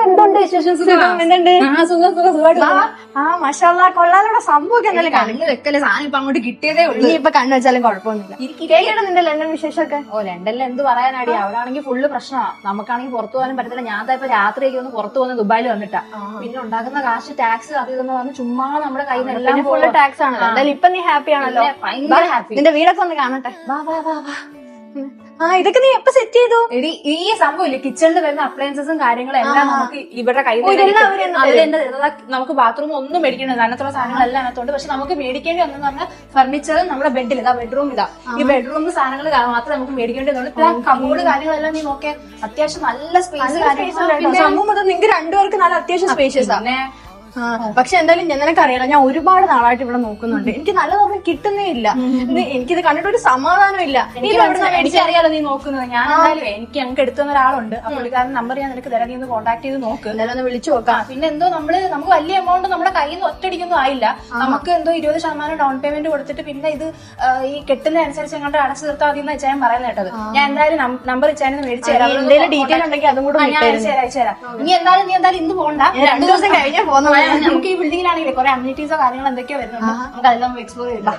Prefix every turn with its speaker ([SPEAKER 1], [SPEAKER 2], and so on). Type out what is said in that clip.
[SPEAKER 1] എന്തുണ്ട് വിശേഷം?
[SPEAKER 2] മാഷാഅല്ലാ കൊള്ളാലുള്ള സംഭവമൊക്കെ എന്തായാലും
[SPEAKER 1] കണ്ണ് വെക്കല്ലേ, സാധനം ഇപ്പൊ അങ്ങോട്ട് കിട്ടിയതേ ഉള്ളൂ.
[SPEAKER 2] ഇപ്പൊ കണ്ണു വെച്ചാലും കുഴപ്പമൊന്നുമില്ല. നിന്റെ ലണ്ടൻ വിശേഷമൊക്കെ?
[SPEAKER 1] ഓ ലണ്ടനിൽ എന്ത് പറയാനാടി, അവിടെ ആണെങ്കിൽ ഫുള്ള് പ്രശ്നമാണ്. നമുക്കാണെങ്കിൽ പുറത്തു പോകാനും പറ്റത്തില്ല. ഞാൻ ഇപ്പൊ രാത്രിയൊക്കെ ഒന്ന് പുറത്തു പോകുന്ന ദുബായിൽ വന്നിട്ടാ. പിന്നെ ഉണ്ടാക്കുന്ന കാശ് ടാക്സ് അത് ഇതെന്ന് പറഞ്ഞ് ചുമ്മാ നമ്മുടെ കയ്യിൽ നിന്ന് എല്ലാം
[SPEAKER 2] ഫുള്ള് ടാക്സ് ആണല്ലോ. എന്തായാലും ഇപ്പൊ നീ ഹാപ്പി ആണല്ലോ.
[SPEAKER 1] ഭയങ്കര ഹാപ്പി.
[SPEAKER 2] നിന്റെ വീടൊക്കെ ഒന്ന് കാണട്ടെ.
[SPEAKER 1] വാ വാ വാ വാ.
[SPEAKER 2] ഇതൊക്കെ നീ എപ്പോ സെറ്റ് ചെയ്തു?
[SPEAKER 1] എടി ഈ സംഭവം ഇല്ലേ, കിച്ചണിൽ വരുന്ന അപ്ലയൻസസും കാര്യങ്ങളും എല്ലാം നമുക്ക് ഇവരുടെ കയ്യിൽ നമുക്ക് ബാത്റൂം ഒന്നും മേടിക്കേണ്ടത്, അതിനകത്തുള്ള സാധനങ്ങളെല്ലാം അതിനകത്തുണ്ട്. പക്ഷെ നമുക്ക് മേടിക്കേണ്ടി വന്നെന്ന് പറഞ്ഞാൽ ഫർണിച്ചർ നമ്മുടെ ബെഡിൽ ഇതാ, ബെഡ്റൂം ഇതാ, ഈ ബെഡ്റൂമിൽ സാധനങ്ങൾ മാത്രമേ നമുക്ക് മേടിക്കേണ്ടി വന്നുള്ളൂ. കബോർഡ് കാര്യങ്ങളെല്ലാം നീ നോക്കിയാൽ അത്യാവശ്യം നല്ല സ്പേസ്
[SPEAKER 2] സംഭവം അത് നിങ്ങൾക്ക് രണ്ടുപേർക്ക് നല്ല അത്യാവശ്യം സ്പേഷ്യസ് ആണ്. പക്ഷെ എന്തായാലും നിനക്കറിയാലോ, ഞാൻ ഒരുപാട് നാളായിട്ട് ഇവിടെ നോക്കുന്നുണ്ട്. എനിക്ക് നല്ലതൊന്നും കിട്ടുന്നേ ഇല്ല. എനിക്കിത് കണ്ടിട്ട് ഒരു സമാധാനം ഇല്ല.
[SPEAKER 1] എനിക്കറിയാലോ നീ നോക്കുന്നത്. ഞാൻ എന്തായാലും എനിക്ക് ഞങ്ങൾക്ക് എടുത്തുന്ന ഒരാളുണ്ട്, ആ പുള്ളിക്കാരൻ നമ്പർ ഞാൻ നിനക്ക് തരാം, നീ ഒന്ന് കോൺടാക്ട് ചെയ്ത് നോക്ക്,
[SPEAKER 2] എന്തായാലും ഒന്ന് വിളിച്ചു നോക്കാം.
[SPEAKER 1] പിന്നെ എന്തോ നമുക്ക് വലിയ എമൗണ്ട് നമ്മുടെ കയ്യിൽ നിന്ന് ഒറ്റയടിക്കൊന്നും ആയില്ല. നമുക്ക് എന്തോ 20% ഡൗൺ പേയ്മെന്റ് കൊടുത്തിട്ട് പിന്നെ ഇത് ഈ കെട്ടുന്നതനുസരിച്ച് എങ്ങോട്ട് അടച്ചു തീർത്താൽ മതി എന്ന് വെച്ചാൽ പറയുന്നത് കേട്ടത്. ഞാൻ എന്തായാലും നമ്പർ വെച്ചാൽ മേടിച്ചു തരാം.
[SPEAKER 2] എന്തെങ്കിലും ഡീറ്റെയിൽ ഉണ്ടെങ്കിൽ അതും കൂടെ
[SPEAKER 1] അയച്ചു തരാം. നീ എന്തായാലും ഇന്ന് പോകണ്ട,
[SPEAKER 2] 2 ദിവസം കഴിഞ്ഞാൽ പോകുന്നത്.
[SPEAKER 1] നമുക്ക് ഈ ബിൽഡിങ്ങിലാണെങ്കിൽ കുറെ അമ്യൂണിറ്റീസോ കാര്യങ്ങളോ എന്തൊക്കെയോ വരുന്നുണ്ട്, നമുക്ക് അതെല്ലാം എക്സ്പ്ലോർ ചെയ്യില്ല.